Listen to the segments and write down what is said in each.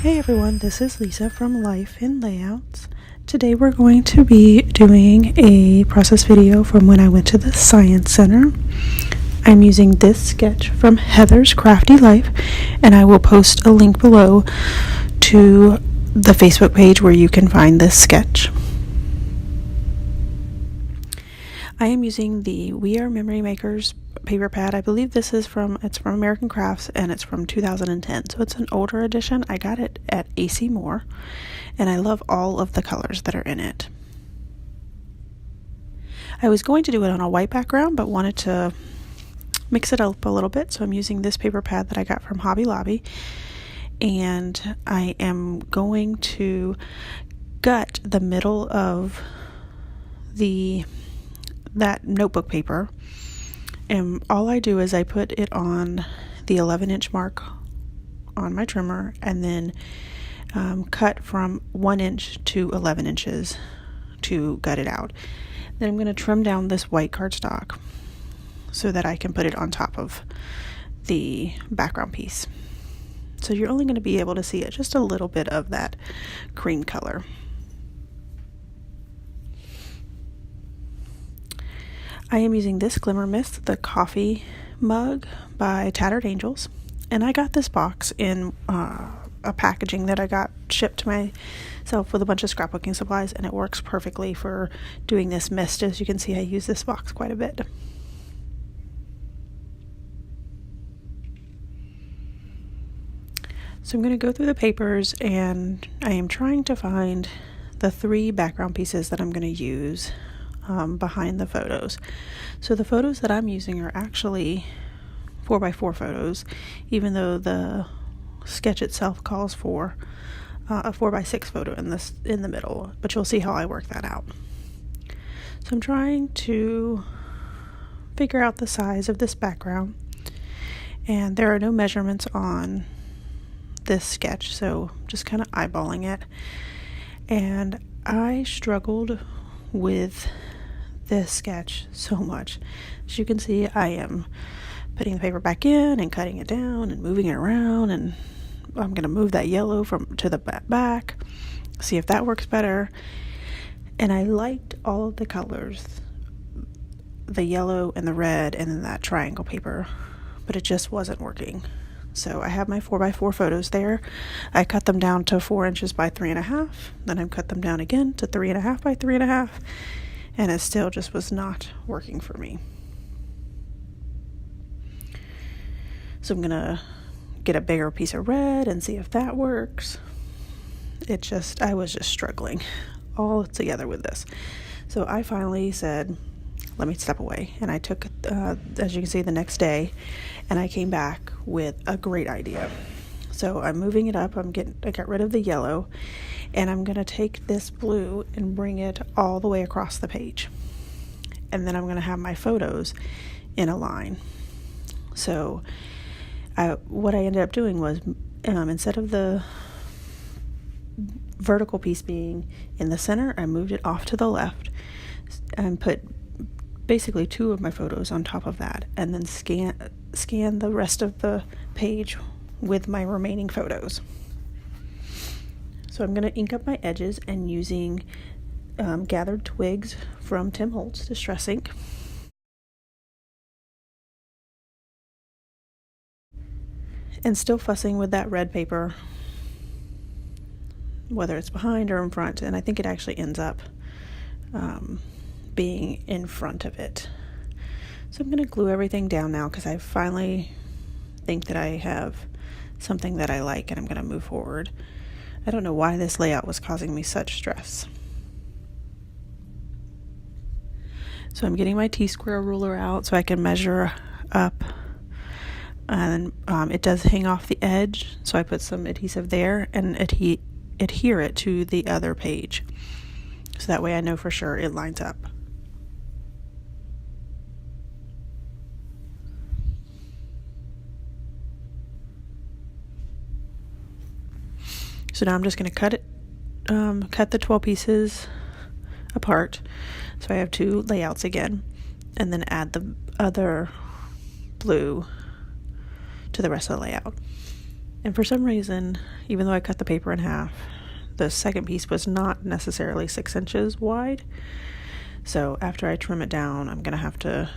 Hey everyone, this is Lisa from Life in Layouts. Today we're going to be doing a process video from when I went to the Science Center. I'm using this sketch from Heather's Crafty Life, and I will post a link below to the Facebook page where you can find this sketch. I am using the We Are Memory Makers paper pad. I believe this is from American Crafts, and it's from 2010, so it's an older edition. I got it at AC Moore, and I love all of the colors that are in it. I was going to do it on a white background, but wanted to mix it up a little bit, so I'm using this paper pad that I got from Hobby Lobby, and I am going to gut the middle of that notebook paper, and all I do is I put it on the 11-inch mark on my trimmer, and then cut from 1 inch to 11 inches to gut it out. Then I'm going to trim down this white cardstock so that I can put it on top of the background piece. So you're only going to be able to see it just a little bit of that cream color. I am using this Glimmer Mist, the coffee mug by Tattered Angels, and I got this box in a packaging that I got shipped to myself with a bunch of scrapbooking supplies, and it works perfectly for doing this mist. As you can see, I use this box quite a bit. So I'm going to go through the papers, and I am trying to find the 3 background pieces that I'm going to use behind the photos. So the photos that I'm using are actually 4x4 photos, even though the sketch itself calls for a 4x6 photo in the middle, but you'll see how I work that out. So I'm trying to figure out the size of this background, and there are no measurements on this sketch, so just kind of eyeballing it. And I struggled with this sketch so much. As you can see, I am putting the paper back in and cutting it down and moving it around, and I'm going to move that yellow to the back, see if that works better. And I liked all of the colors, the yellow and the red and then that triangle paper, but it just wasn't working. So I have my 4x4 photos there. I cut them down to 4 inches by 3.5. Then I cut them down again to 3.5 by 3.5, and it still just was not working for me. So I'm gonna get a bigger piece of red and see if that works. I was just struggling all together with this. So I finally said, let me step away. And I took, as you can see, the next day, and I came back with a great idea. So I'm moving it up. I got rid of the yellow, and I'm going to take this blue and bring it all the way across the page. And then I'm going to have my photos in a line. So what I ended up doing was, instead of the vertical piece being in the center, I moved it off to the left and put basically 2 of my photos on top of that, and then scan the rest of the page with my remaining photos. So I'm going to ink up my edges and using Gathered Twigs from Tim Holtz Distress Ink. And still fussing with that red paper, whether it's behind or in front, and I think it actually ends up being in front of it. So I'm going to glue everything down now because I finally think that I have something that I like, and I'm going to move forward. I don't know why this layout was causing me such stress. So I'm getting my T-square ruler out so I can measure up, and it does hang off the edge, so I put some adhesive there and adhere it to the other page, so that way I know for sure it lines up. So now I'm just going to cut the 12 pieces apart. So I have 2 layouts again, and then add the other blue to the rest of the layout. And for some reason, even though I cut the paper in half, the second piece was not necessarily 6 inches wide. So after I trim it down, I'm going to have to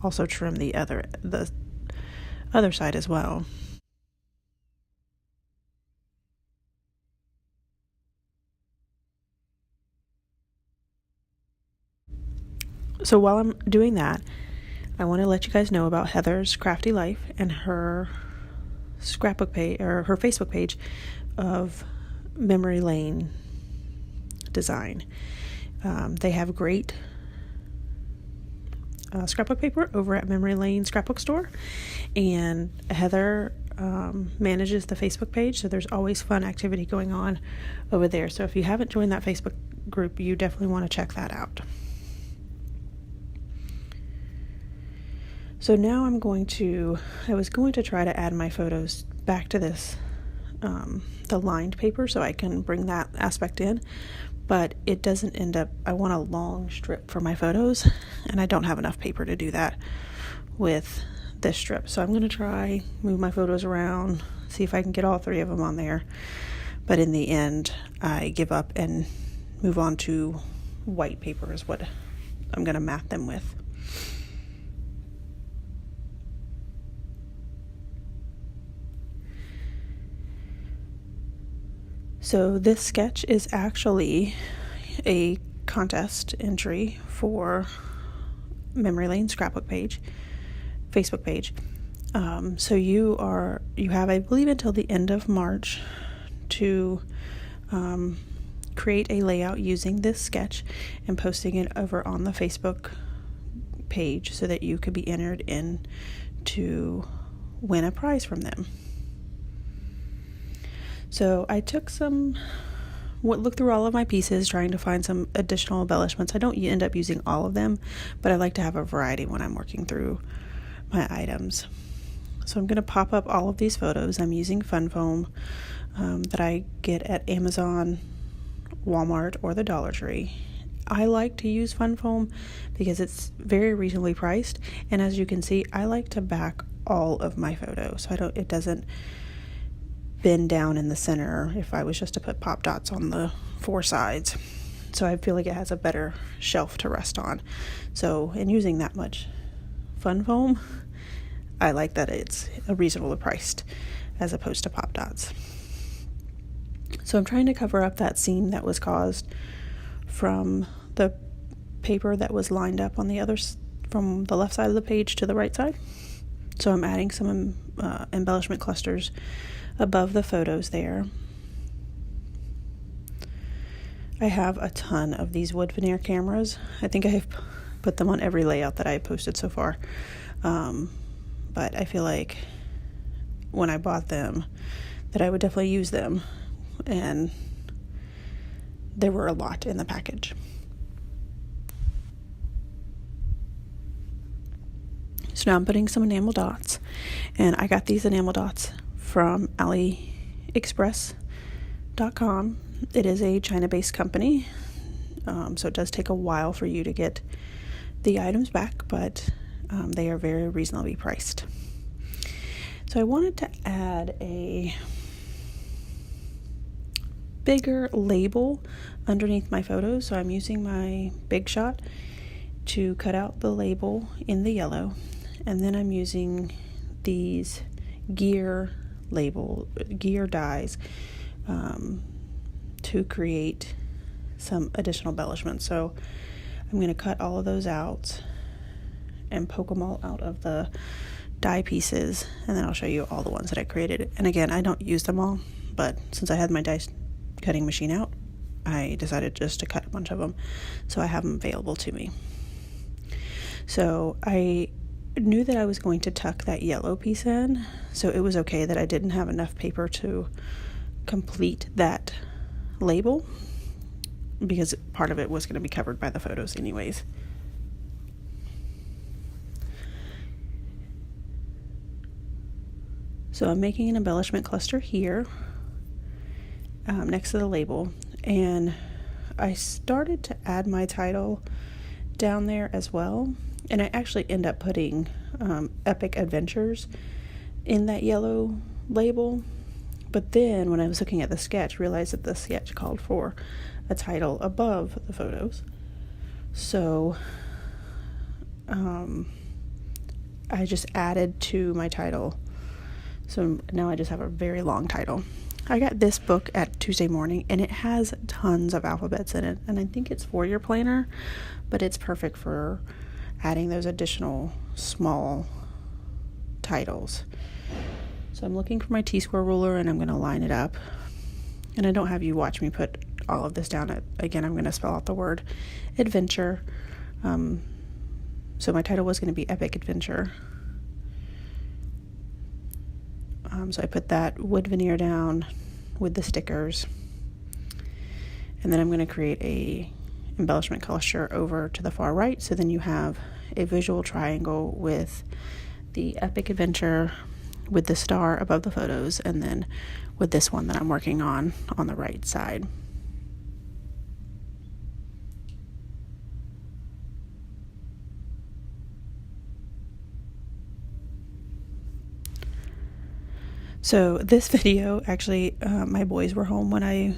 also trim the other side as well. So while I'm doing that, I want to let you guys know about Heather's Crafty Life and her scrapbook page, or her Facebook page of memory lane design. They have great scrapbook paper over at Memory Lane Scrapbook Store, and Heather manages the Facebook page, so there's always fun activity going on over there. So if you haven't joined that Facebook group, you definitely want to check that out. So now I was going to try to add my photos back to this, the lined paper, so I can bring that aspect in, but it doesn't end up, I want a long strip for my photos, and I don't have enough paper to do that with this strip. So I'm going to try, move my photos around, see if I can get all 3 of them on there, but in the end, I give up and move on to white paper is what I'm going to mat them with. So this sketch is actually a contest entry for Memory Lane Scrapbook page, Facebook page. So you have, I believe, until the end of March to create a layout using this sketch and posting it over on the Facebook page so that you could be entered in to win a prize from them. So I looked through all of my pieces, trying to find some additional embellishments. I don't end up using all of them, but I like to have a variety when I'm working through my items. So I'm going to pop up all of these photos. I'm using fun foam that I get at Amazon, Walmart, or the Dollar Tree. I like to use fun foam because it's very reasonably priced, and as you can see, I like to back all of my photos so it doesn't bend down in the center if I was just to put pop dots on the 4 sides. So I feel like it has a better shelf to rest on. So in using that much fun foam, I like that it's a reasonably priced as opposed to pop dots. So I'm trying to cover up that seam that was caused from the paper that was lined up on from the left side of the page to the right side. So I'm adding some embellishment clusters above the photos there. I have a ton of these wood veneer cameras. I think I have put them on every layout that I have posted so far. But I feel like when I bought them that I would definitely use them, and there were a lot in the package. So now I'm putting some enamel dots, and I got these enamel dots from AliExpress.com. It is a China-based company, so it does take a while for you to get the items back, but they are very reasonably priced. So I wanted to add a bigger label underneath my photos, so I'm using my Big Shot to cut out the label in the yellow, and then I'm using these gear dies to create some additional embellishments. So I'm going to cut all of those out and poke them all out of the die pieces, and then I'll show you all the ones that I created. And again, I don't use them all, but since I had my die cutting machine out, I decided just to cut a bunch of them, so I have them available to me. So I knew that I was going to tuck that yellow piece in, so it was okay that I didn't have enough paper to complete that label, because part of it was going to be covered by the photos anyways. So I'm making an embellishment cluster here next to the label, and I started to add my title down there as well, and I actually end up putting Epic Adventures in that yellow label. But then when I was looking at the sketch, realized that the sketch called for a title above the photos. So I just added to my title. So now I just have a very long title. I got this book at Tuesday Morning, and it has tons of alphabets in it, and I think it's for your planner, but it's perfect for adding those additional small titles. So I'm looking for my T-square ruler, and I'm going to line it up. And I don't have you watch me put all of this down. Again, I'm going to spell out the word adventure. So my title was going to be Epic Adventure. So I put that wood veneer down with the stickers. And then I'm going to create a embellishment cluster over to the far right. So then you have a visual triangle with the Epic Adventure, with the star above the photos, and then with this one that I'm working on the right side. So this video, actually, my boys were home when I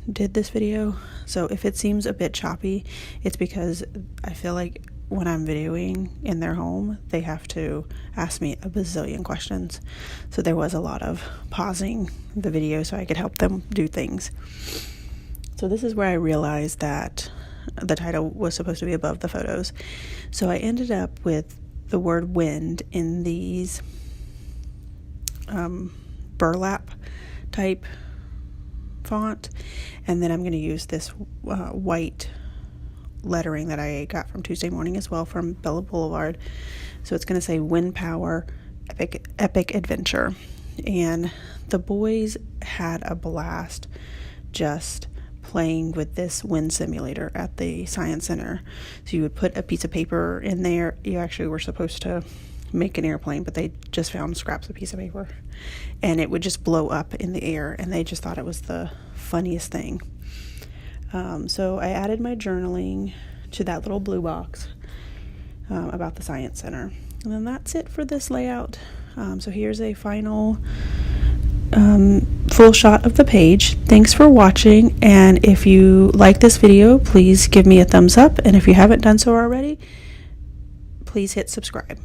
did this video. So if it seems a bit choppy, it's because I feel like when I'm videoing in their home, they have to ask me a bazillion questions. So there was a lot of pausing the video so I could help them do things. So this is where I realized that the title was supposed to be above the photos. So I ended up with the word wind in these burlap type font, and then I'm going to use this white lettering that I got from Tuesday Morning as well, from Bella Boulevard. So it's going to say Wind Power Epic Adventure. And the boys had a blast just playing with this wind simulator at the science center. So you would put a piece of paper in there. You actually were supposed to make an airplane, but they just found scraps of piece of paper, and it would just blow up in the air, and they just thought it was the funniest thing. So I added my journaling to that little blue box about the science center, and then that's it for this layout. So here's a final full shot of the page. Thanks for watching, and if you like this video, please give me a thumbs up, and if you haven't done so already, please hit subscribe.